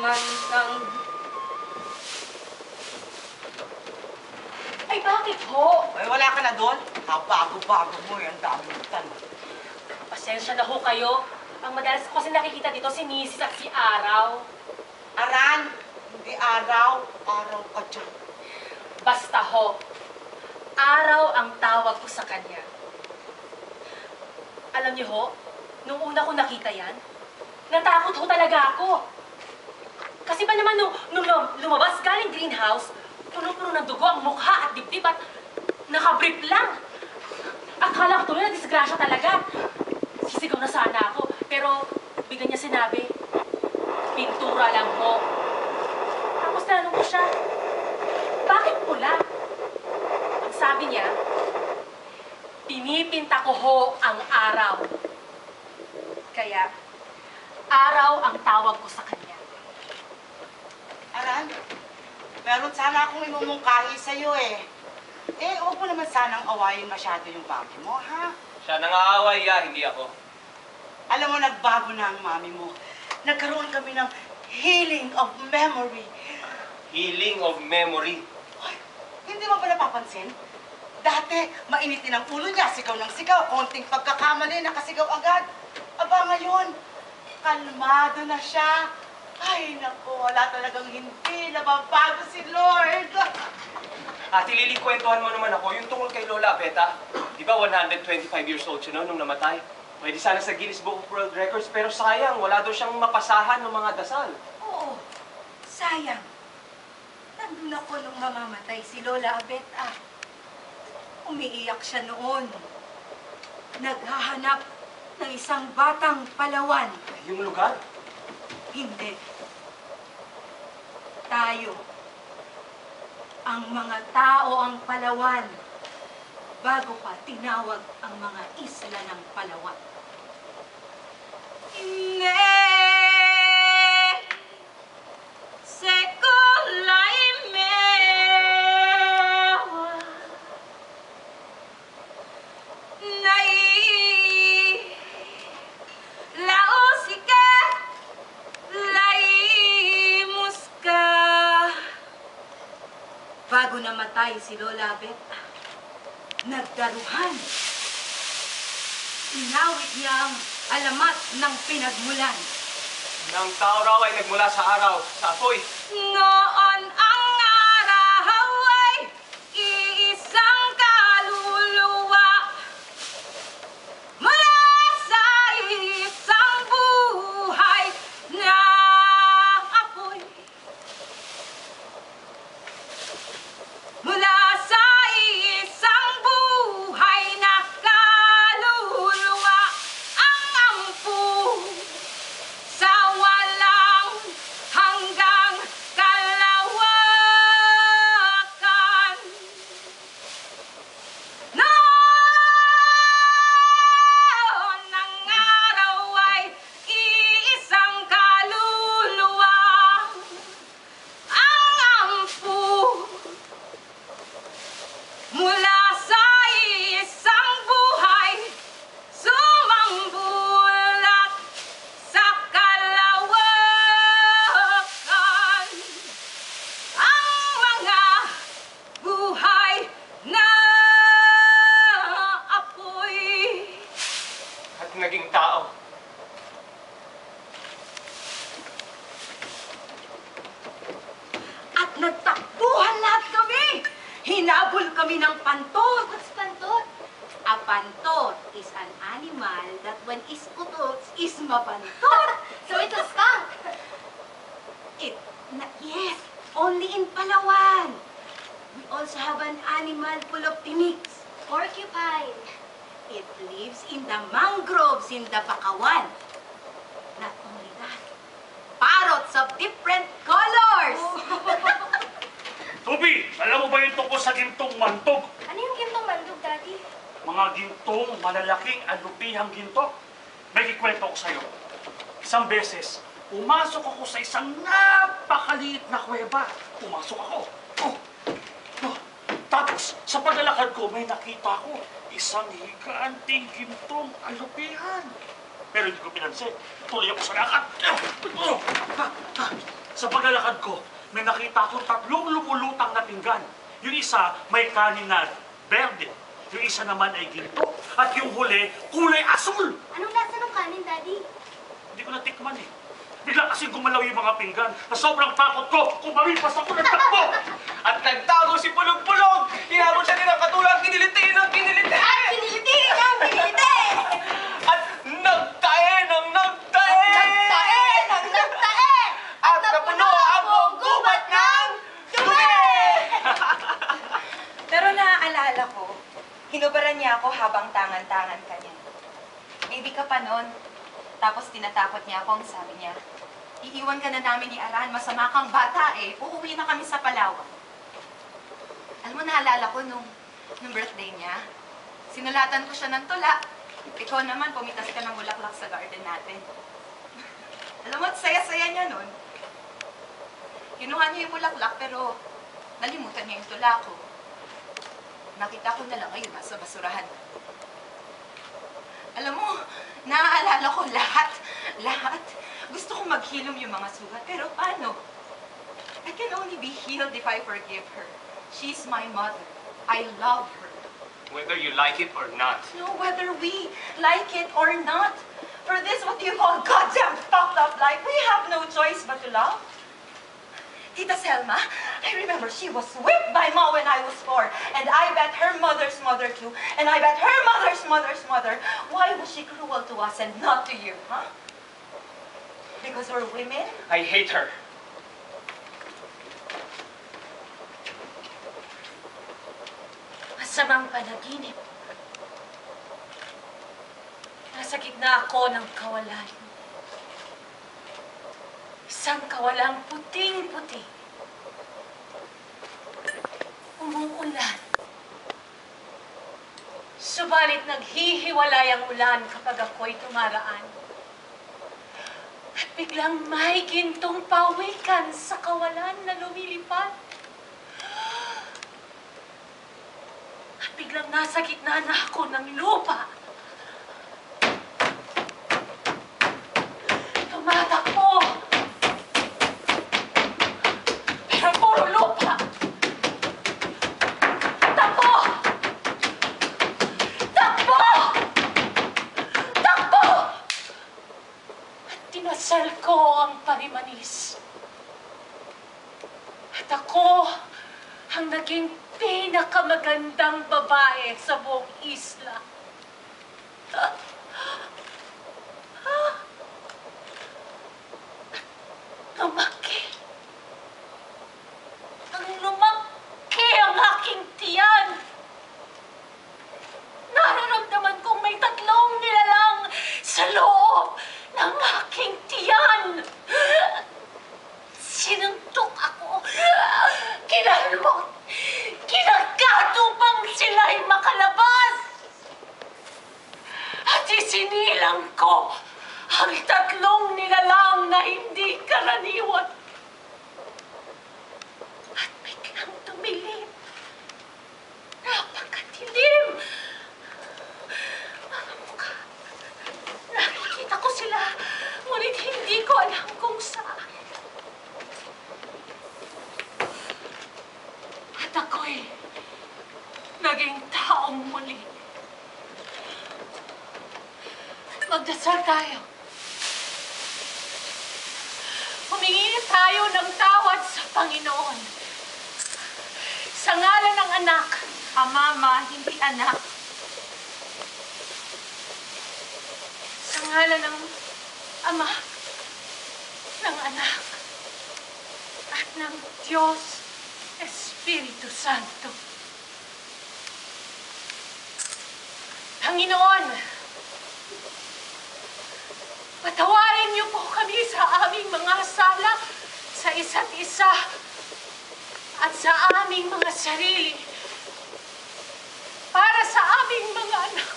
naman ng... Ay, bakit ho? Ay, wala ka na doon? Kabago-bago mo yan, dami ng tanong. Pasensya na ho kayo. Ang madalas ko kasi nakikita dito si Mrs. at si Araw. Aran, hindi araw. Araw ka dyan. Basta ho, Araw ang tawag ko sa kanya. Alam niyo ho, nung una ko nakita yan, natakot ho talaga ako. Kasi ba naman nung lumabas galing greenhouse, puno-puno ng dugo ang mukha at dibdib at nakabrief lang. Akala ko tuloy na disgrasya talaga. Sisigaw na sana ako, pero bigla niya sinabi, pintura lang ho. Tapos tanong ko siya, bakit pula? Ang sabi niya, pinipinta ko ho ang araw. Kaya, Araw ang tawag ko sa kanya. Aran, meron sana akong imumungkahi sa'yo eh. Eh, huwag mo naman sanang awayin masyado yung papi mo, ha? Siya nangaaway, hindi ako. Alam mo, nagbago na ang mami mo. Nagkaroon kami ng healing of memory. Healing of memory. Ay, hindi mo ba napapansin? Dati, mainitin ang ulo niya, sigaw ng sigaw, konting pagkakamali, nakasigaw agad. Aba ngayon, kalmado na siya. Ay, naku, wala talagang hindi. Nababago si Lord. Ate Lily, kwentuhan mo naman ako yung tungkol kay Lola Beta. Di ba 125 years old siya nung namatay? Pwede sana sa Guinness Book of World Records, pero sayang, wala daw siyang mapasahan ng mga dasal. Oo, sayang. Nandun ako nung mamamatay si Lola Beta. Umiiyak siya noon. Naghahanap ng isang batang Palawan. Yung lugar? Hindi. Tayo. Ang mga tao ang Palawan bago pa tinawag ang mga isla ng Palawan. Bago namatay si Lola Beta, nagdaruhan. Inawit niya ang alamat ng pinagmulan. Nang tao raw ay nagmula sa araw, sa apoy. Noon ang araw ay iisang kaluluwa mula sa isang buhay na apoy. Mula sa isang buhay na kaluluwa ang ampu sa walang hanggang kalawakan. Noon ang araw ay iisang kaluluwa ang ampu mula sa isang buhay sumambulak sa kalawakan. Ang mga buhay na apoy. At naging tao. At nagtakbuhan lahat kami. Hinabol kami ng pantot. What's pantot? A pantot is an animal that when iskutots is mapantot. So it's a skunk. Yes, only in Palawan. We also have an animal full of tiniks. Porcupine. It lives in the mangroves in the Bakawan. Not only that, parrots of different colors. Tubi, alam mo ba yung tungkol sa gintong mantog? Ano yung gintong mandog, Daddy? Mga gintong, malalaking, alupihang ginto. May kikwento ko sa'yo. Isang beses, pumasok ako sa isang napakaliit na kuweba. Pumasok ako. Tapos, sa paglalakad ko, may nakita ko isang higanting gintong alupihan. Pero hindi ko pinansin. Tuloy ako sa lakad. Sa paglalakad ko, may nakita akong 3 lumulutang na pinggan. Yung isa may kanin na berde. Yung isa naman ay ginto. At yung huli, kulay asul. Anong lasa ng kanin, Daddy? Hindi ko natikman eh. Bigla kasing gumalaw yung mga pinggan na sobrang takot ko. Kumaripas ako ng takbo. At nagtago si Pulog-Pulog! Hinabol siya din ang katulang kiniliti ng kiniliti! Piniliti ng piniliti! At nagtae ng nagtae! Nagtae! At napuno ang buong gubat ng dumi! Pero naaalala ko, hinubaran niya ako habang tangan-tangan ka niya. Baby ka pa nun. Tapos tinatakot niya ako, ang sabi niya, iiwan ka na namin ni Aran, masama kang bata eh. Uuwi na kami sa Palawan. Alam mo, naalala ko nung birthday niya, sinulatan ko siya ng tula. Ikaw naman, pumitas ka ng bulaklak sa garden natin. Alam mo, saya-saya niya nun. Kinuha niya yung bulaklak, pero nalimutan niya yung tula ko. Nakita ko na lang ngayon, nasa basurahan. Alam mo, naaalala ko lahat. Gusto kong maghilom yung mga sugat, pero paano? I can only be healed if I forgive her. She's my mother. I love her. Whether you like it or not. No, whether we like it or not. For this, what do you call goddamn fucked up life, we have no choice but to love. Tita Selma, I remember she was whipped by Ma when I was 4. And I bet her mother's mother too. And I bet her mother's mother's mother. Why was she cruel to us and not to you, huh? Because we're women? I hate her. Masamang panaginip. Nasa gitna ako ng kawalan. Isang kawalang puting-puti. Umuulan. Subalit naghihiwalay ang ulan kapag ako'y tumaraan. At biglang may gintong pawikan sa kawalan na lumilipad. At biglang nasa gitna na ako ng lupa. Tumatakbo. Pero puro lupa. Takbo! Takbo! Takbo! At tinasal ko ang parimanis. At ako ang naging pinakamagandang babae sa buong isla. Lumaki. Lumaki ang aking tiyan. Nararamdaman kong may 3 nilalang sa loob ng aking tiyan. Sinuntok ako. Kinalmot. Kinagkatupang sila'y makalabas. At isinilang ko ang 3 nilalang na hindi karaniwan. At biglang tumilip. Napakadilim. Mga mukha. Nakikita ko sila, ngunit hindi ko alam kung saan. At ako'y naging taong muli. Magdasal tayo. Humingi tayo ng tawad sa Panginoon. Sa ngalan ng anak. Mama, hindi anak. Sa ngalan ng Ama, ng Anak, at ng Diyos Espiritu Santo. Panginoon, patawarin niyo po kami sa aming mga sala sa isa't isa at sa aming mga sarili para sa aming mga anak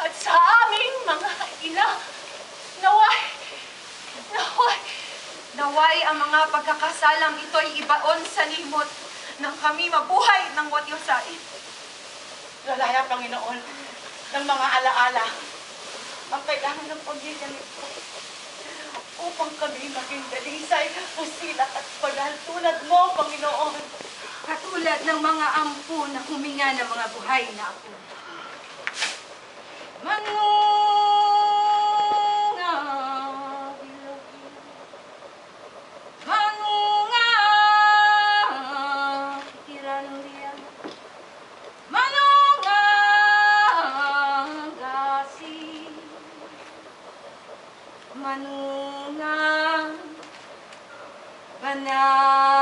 at sa aming mga ina. Naway ang mga pagkakasalang ito'y ibaon sa limot nang kami mabuhay ng watyusain. Lalaya, Panginoon, ng mga alaala ang kailangan ng paggiganit ko upang kami maging dalisay tulad ng mga ampo na huminga ng mga buhay na apo. Manunga, bilog-bilog. Manunga, kikiranurian. Manunga, gasi. Manunga, banal.